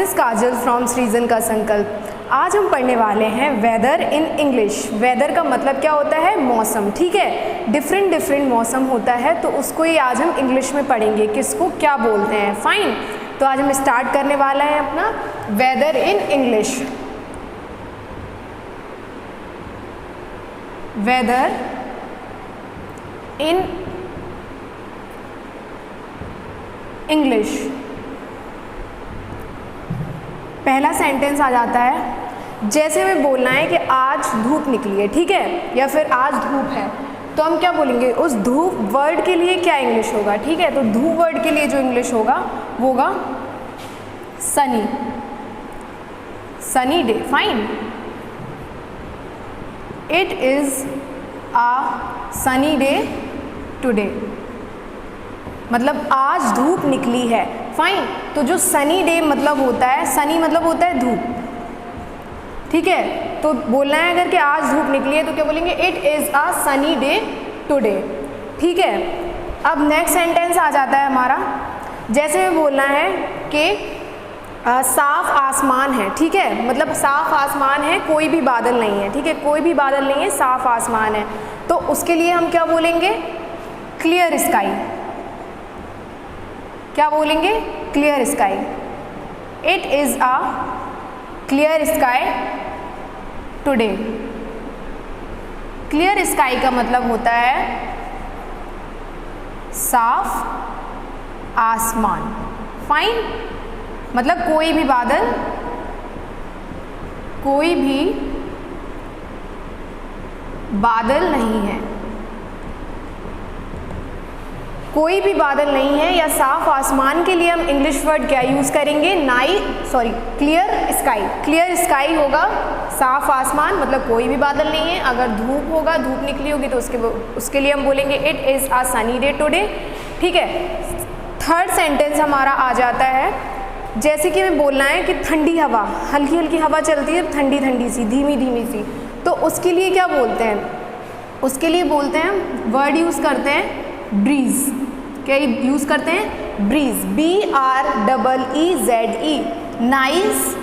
Is Kajal from सृजन का संकल्प। आज हम पढ़ने वाले हैं वेदर इन इंग्लिश। वेदर का मतलब क्या होता है? मौसम। ठीक है, डिफरेंट मौसम होता है तो उसको ही आज हम इंग्लिश में पढ़ेंगे, किसको क्या बोलते हैं। फाइन, तो आज हम स्टार्ट करने वाला है अपना weather in English. Weather in English. पहला सेंटेंस आ जाता है, जैसे हमें बोलना है कि आज धूप निकली है, ठीक है, या फिर आज धूप है, तो हम क्या बोलेंगे? उस धूप वर्ड के लिए क्या इंग्लिश होगा? ठीक है, तो धूप वर्ड के लिए जो इंग्लिश होगा वो होगा Sunny. Sunny day. Fine, it is a sunny day today, मतलब आज धूप निकली है। फाइन, तो जो सनी डे मतलब होता है, सनी मतलब होता है धूप, ठीक है, तो बोलना है अगर कि आज धूप निकली है तो क्या बोलेंगे? It is a sunny day today. ठीक है, अब नेक्स्ट सेंटेंस आ जाता है हमारा, जैसे में बोलना है कि साफ आसमान है, ठीक है, मतलब साफ आसमान है, कोई भी बादल नहीं है, ठीक है, कोई भी बादल नहीं है, साफ आसमान है, तो उसके लिए हम क्या बोलेंगे? Clear sky. क्या बोलेंगे? Clear sky. It is a clear sky today. Clear sky का मतलब होता है साफ आसमान। फाइन, मतलब कोई भी बादल, कोई भी बादल नहीं है, कोई भी बादल नहीं है, या साफ आसमान के लिए हम इंग्लिश वर्ड क्या यूज़ करेंगे? Clear sky. क्लियर स्काई होगा साफ आसमान, मतलब कोई भी बादल नहीं है। अगर धूप होगा, धूप निकली होगी, तो उसके लिए हम बोलेंगे it is a sunny day today. ठीक है, थर्ड सेंटेंस हमारा आ जाता है, जैसे कि हमें बोलना है कि ठंडी हवा, हल्की हल्की हवा चलती है, ठंडी ठंडी सी, धीमी धीमी सी, तो उसके लिए क्या बोलते हैं? उसके लिए बोलते हैं, वर्ड यूज़ करते हैं ब्रीज। क्या यूज़ करते हैं? ब्रीज। BREEZE, nice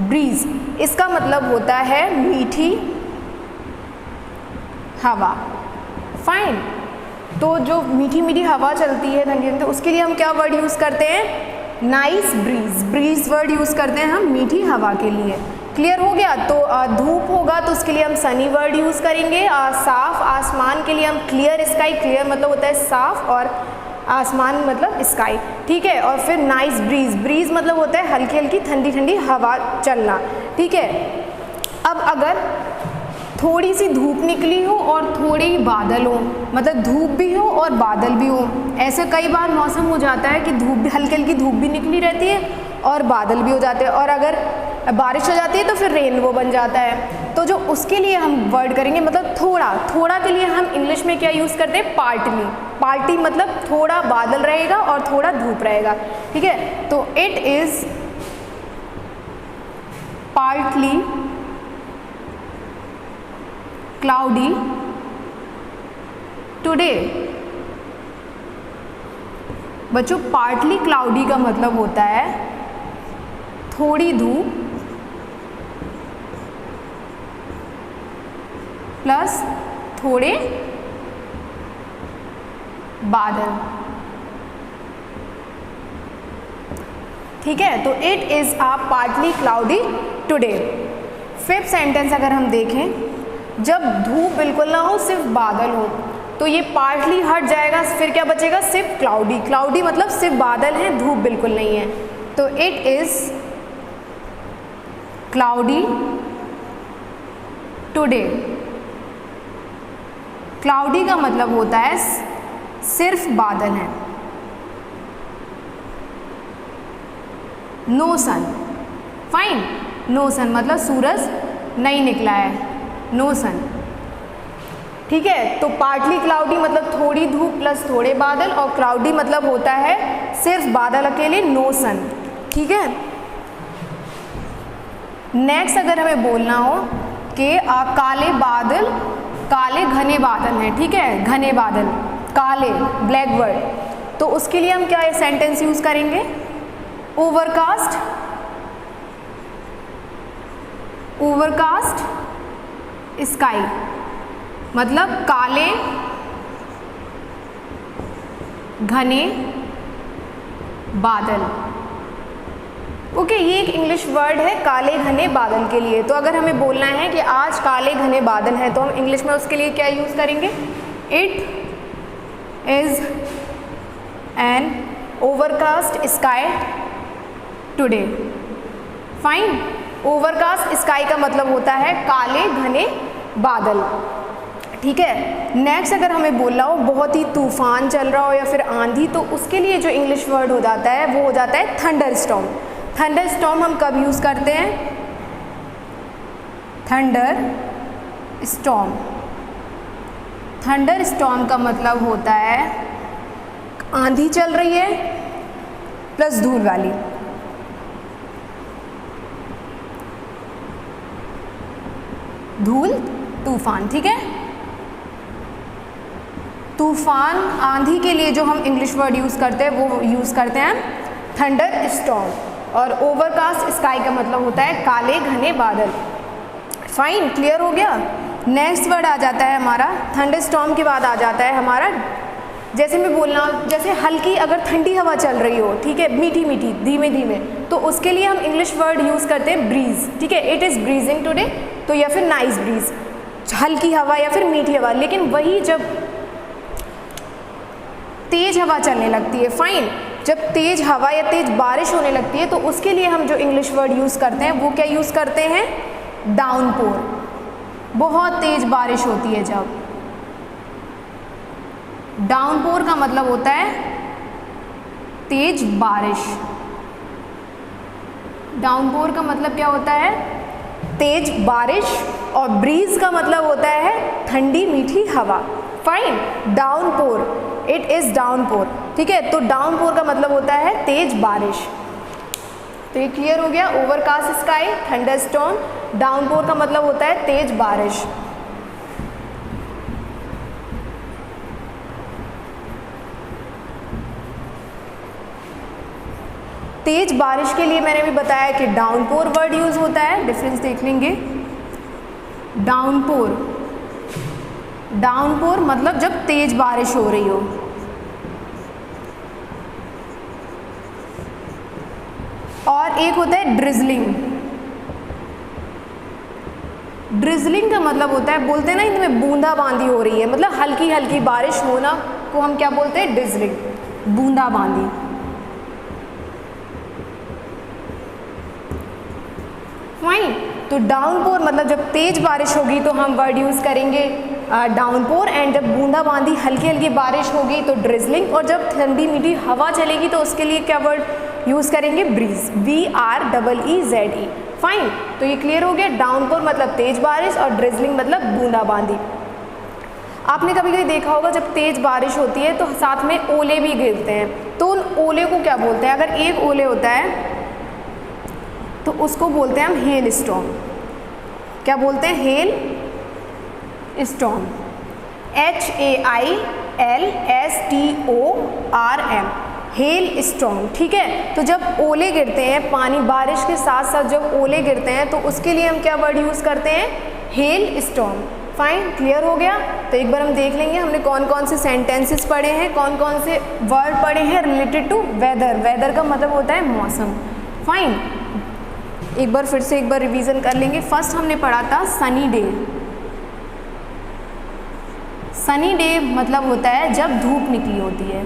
breeze. इसका मतलब होता है मीठी हवा। फाइन, तो जो मीठी मीठी हवा चलती है ठंडी ठंडी, उसके लिए हम क्या वर्ड यूज़ करते हैं? Nice breeze. Breeze word use करते हैं हम मीठी हवा के लिए। क्लियर हो गया? तो धूप होगा तो उसके लिए हम सनी वर्ड यूज़ करेंगे। साफ आसमान के लिए हम क्लियर स्काई। क्लियर मतलब होता है साफ, और आसमान मतलब स्काई, ठीक है, और फिर नाइस ब्रीज। ब्रीज मतलब होता है हल्की हल्की ठंडी ठंडी हवा चलना। ठीक है, अब अगर थोड़ी सी धूप निकली हो और थोड़ी बादल हो, मतलब धूप भी हो और बादल भी हो, ऐसे कई बार मौसम हो जाता है कि धूप भी, हल्की हल्की धूप भी निकली रहती है और बादल भी हो जाते हैं, और अगर बारिश हो जाती है तो फिर रेनबो बन जाता है। तो जो उसके लिए हम वर्ड करेंगे, मतलब थोड़ा के लिए हम इंग्लिश में क्या यूज़ करते हैं? पार्टली। पार्टी मतलब थोड़ा बादल रहेगा और थोड़ा धूप रहेगा। ठीक है, तो it is partly cloudy today. बच्चों, पार्टली क्लाउडी का मतलब होता है थोड़ी धूप प्लस थोड़े बादल। ठीक है, तो it is a partly cloudy today. Fifth sentence अगर हम देखें, जब धूप बिल्कुल ना हो, सिर्फ बादल हो, तो ये पार्टली हट जाएगा, फिर क्या बचेगा? सिर्फ क्लाउडी। क्लाउडी मतलब सिर्फ बादल है, धूप बिल्कुल नहीं है, तो it is cloudy today. Cloudy का मतलब होता है सिर्फ बादल है, नो सन। फाइन, नो सन मतलब सूरज नहीं निकला है, नो सन। ठीक है, तो पार्टली क्लाउडी मतलब थोड़ी धूप प्लस थोड़े बादल, और क्लाउडी मतलब होता है सिर्फ बादल अकेले, नो सन। ठीक है, नेक्स्ट अगर हमें बोलना हो कि काले बादल, काले घने बादल हैं, ठीक है, घने बादल, काले, ब्लैक वर्ड, तो उसके लिए हम क्या सेंटेंस यूज़ करेंगे? ओवरकास्ट ओवरकास्ट स्काई मतलब काले घने बादल। ओके, ये एक इंग्लिश वर्ड है काले घने बादल के लिए। तो अगर हमें बोलना है कि आज काले घने बादल हैं तो हम इंग्लिश में उसके लिए क्या यूज़ करेंगे? It is an overcast sky today. Fine, overcast sky का मतलब होता है काले घने बादल। ठीक है, नेक्स्ट अगर हमें बोलना हो बहुत ही तूफान चल रहा हो या फिर आंधी, तो उसके लिए जो इंग्लिश वर्ड हो जाता है वो हो जाता है थंडर स्टॉर्म। थंडर स्टॉर्म हम कब यूज़ करते हैं? Thunder storm. थंडर स्टॉर्म का मतलब होता है आंधी चल रही है प्लस धूल वाली। धूल तूफान। ठीक है, तूफान आंधी के लिए जो हम इंग्लिश वर्ड यूज़ करते हैं वो यूज़ करते हैं थंडर स्टॉर्म। और ओवरकास्ट स्काई का मतलब होता है काले घने बादल। फाइन, क्लियर हो गया। नेक्स्ट वर्ड आ जाता है हमारा थंडर स्टॉर्म के बाद आ जाता है हमारा, जैसे मैं बोलना, जैसे हल्की अगर ठंडी हवा चल रही हो, ठीक है, मीठी मीठी धीमे धीमे, तो उसके लिए हम इंग्लिश वर्ड यूज़ करते हैं ब्रीज। ठीक है, इट इज़ ब्रीजिंग टुडे, तो या फिर नाइस ब्रीज, हल्की हवा या फिर मीठी हवा। लेकिन वही जब तेज हवा चलने लगती है, फाइन, जब तेज हवा या तेज बारिश होने लगती है तो उसके लिए हम जो इंग्लिश वर्ड यूज़ करते हैं वो क्या यूज़ करते हैं? डाउनपोर। बहुत तेज बारिश होती है जब, डाउनपोर का मतलब होता है तेज बारिश। डाउनपोर का मतलब क्या होता है? तेज बारिश। और ब्रीज का मतलब होता है ठंडी मीठी हवा। Fine, downpour, it is downpour. ठीक है, तो डाउनपोर का मतलब होता है तेज बारिश। तो ये क्लियर हो गया, overcast sky, thunder storm, downpour का मतलब होता है तेज बारिश। तेज बारिश के लिए मैंने भी बताया कि डाउनपोर वर्ड यूज होता है। डिफरेंस देख लेंगे। डाउनपोर, डाउनपोर मतलब जब तेज बारिश हो रही हो। और एक होता है ड्रिजलिंग। ड्रिजलिंग का मतलब होता है, बोलते हैं ना इनमें बूंदाबांदी हो रही है, मतलब हल्की हल्की बारिश होना को हम क्या बोलते हैं? ड्रिजलिंग, बूंदाबांदी। फाइन, तो डाउनपोर मतलब जब तेज बारिश होगी तो हम वर्ड यूज़ करेंगे डाउनपोर, एंड जब बूंदाबांदी हल्की हल्की बारिश होगी तो ड्रिजलिंग, और जब ठंडी मीठी हवा चलेगी तो उसके लिए क्या वर्ड यूज़ करेंगे? Breeze, BREEZE। फाइन, तो ये क्लियर हो गया। डाउनपोर मतलब तेज बारिश और ड्रिजलिंग मतलब बूंदाबांदी। आपने कभी कभी देखा होगा जब तेज बारिश होती है तो साथ में ओले भी गिरते हैं, तो उन ओले को क्या बोलते हैं? अगर एक ओले होता है तो उसको बोलते हैं हम हेल स्टॉर्म। क्या बोलते हैं? Hello storm, HAILSTORM, hello storm. ठीक है, तो जब ओले गिरते हैं, पानी बारिश के साथ साथ जब ओले गिरते हैं तो उसके लिए हम क्या वर्ड यूज़ करते हैं? Hello storm. फाइन, क्लियर हो गया। तो एक बार हम देख लेंगे हमने कौन कौन से सेंटेंसेस पढ़े हैं, कौन कौन से वर्ड पढ़े हैं रिलेटेड टू वेदर। वेदर का मतलब होता है मौसम। फाइन, एक बार फिर से एक बार रिवीजन कर लेंगे। फर्स्ट हमने पढ़ा था सनी डे। सनी डे मतलब होता है जब धूप निकली होती है।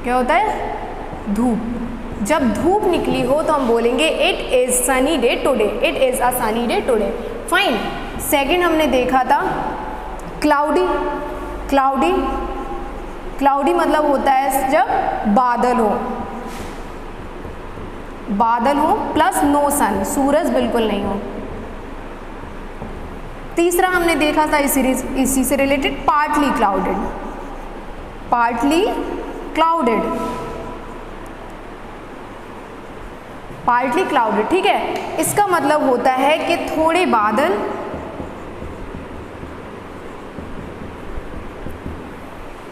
क्या होता है? धूप। जब धूप निकली हो तो हम बोलेंगे it is sunny day today, it is a sunny day today. Fine, second हमने देखा था क्लाउडी। क्लाउडी, क्लाउडी मतलब होता है जब बादल हो, बादल हो प्लस नो सन, सूरज बिल्कुल नहीं हो। तीसरा हमने देखा था इसी से related partly clouded. Partly clouded, partly clouded. ठीक है, इसका मतलब होता है कि थोड़े बादल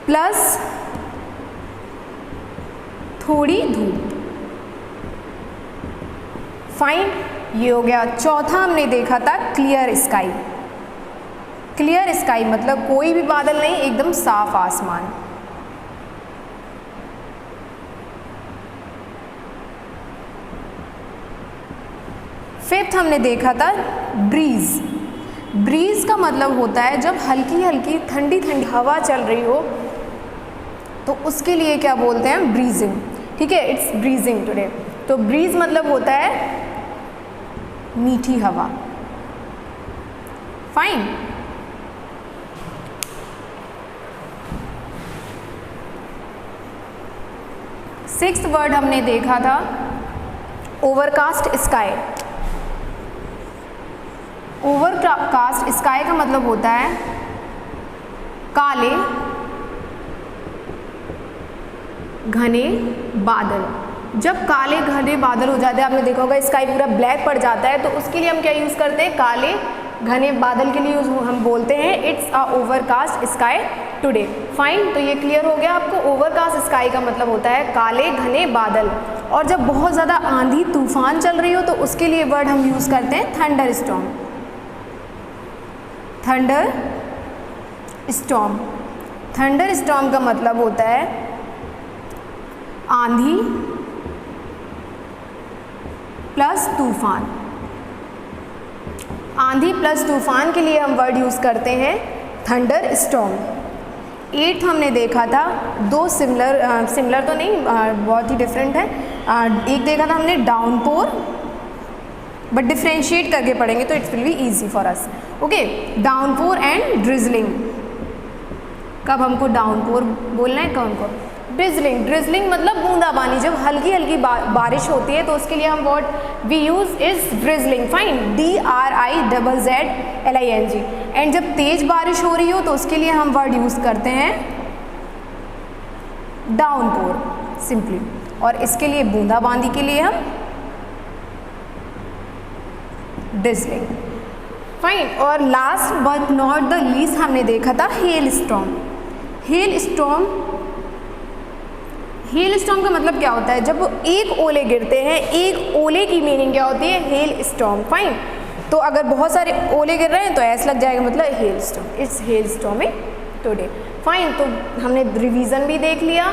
प्लस थोड़ी धूप। फाइन, ये हो गया। चौथा हमने देखा था क्लियर स्काई। क्लियर स्काई मतलब कोई भी बादल नहीं, एकदम साफ आसमान। फिफ्थ हमने देखा था ब्रीज। ब्रीज का मतलब होता है जब हल्की हल्की ठंडी ठंडी हवा चल रही हो तो उसके लिए क्या बोलते हैं, ब्रीजिंग। ठीक है, इट्स ब्रीजिंग टुडे। तो ब्रीज मतलब होता है मीठी हवा। फाइन। सिक्स्थ वर्ड हमने देखा था ओवरकास्ट स्काई। ओवरकास्ट स्काई का मतलब होता है काले घने बादल। जब काले घने बादल हो जाते हैं, आपने देखा होगा स्काई पूरा ब्लैक पड़ जाता है, तो उसके लिए हम क्या यूज़ करते हैं, काले घने बादल के लिए हम बोलते हैं it's a overcast sky today. Fine. तो ये क्लियर हो गया आपको। ओवरकास्ट स्काई का मतलब होता है काले घने बादल। और जब बहुत ज़्यादा आंधी तूफान चल रही हो तो उसके लिए वर्ड हम यूज़ करते हैं thunder storm. Thunder storm. Thunder storm का मतलब होता है आंधी प्लस तूफान। आंधी प्लस तूफान के लिए हम वर्ड यूज़ करते हैं थंडर स्टॉर्म। एट्थ हमने देखा था दो सिमिलर तो नहीं, बहुत ही डिफरेंट है। एक देखा था हमने डाउनपोर, बट डिफ्रेंशिएट करके पढ़ेंगे तो it's will be easy for us. Okay, downpour and drizzling. कब हमको डाउनपोर बोलना है, कब हमको ड्रिजलिंग। ड्रिजलिंग मतलब बूंदाबांदी। जब हल्की हल्की बारिश होती है तो उसके लिए हम word we use is drizzling. Fine. DRIZZLING। And जब तेज बारिश हो रही हो तो उसके लिए हम वर्ड यूज़ करते हैं डाउनपोर सिंपली। और इसके लिए बूंदाबांदी के लिए हम ड्रिजलिंग। फाइन। और last but not the least हमने देखा था hello storm. Hello storm. Hello storm का मतलब क्या होता है, जब एक ओले गिरते हैं, एक ओले की मीनिंग क्या होती है, हेल स्टॉर्म। फाइन। तो अगर बहुत सारे ओले गिर रहे हैं तो ऐसा लग जाएगा मतलब hello storm. It's hello storming today. Fine. तो हमने रिवीजन भी देख लिया।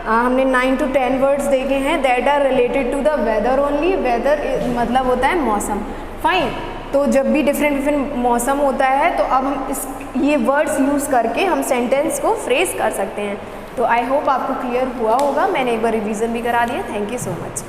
हमने 9 to 10 वर्ड्स देखे हैं that are related to the weather only. Weather मतलब होता है मौसम। फाइन। तो जब भी डिफरेंट मौसम होता है तो अब हम ये वर्ड्स यूज़ करके हम सेंटेंस को फ्रेज कर सकते हैं। तो आई होप आपको क्लियर हुआ होगा। मैंने एक बार रिवीजन भी करा दिया। Thank you so much.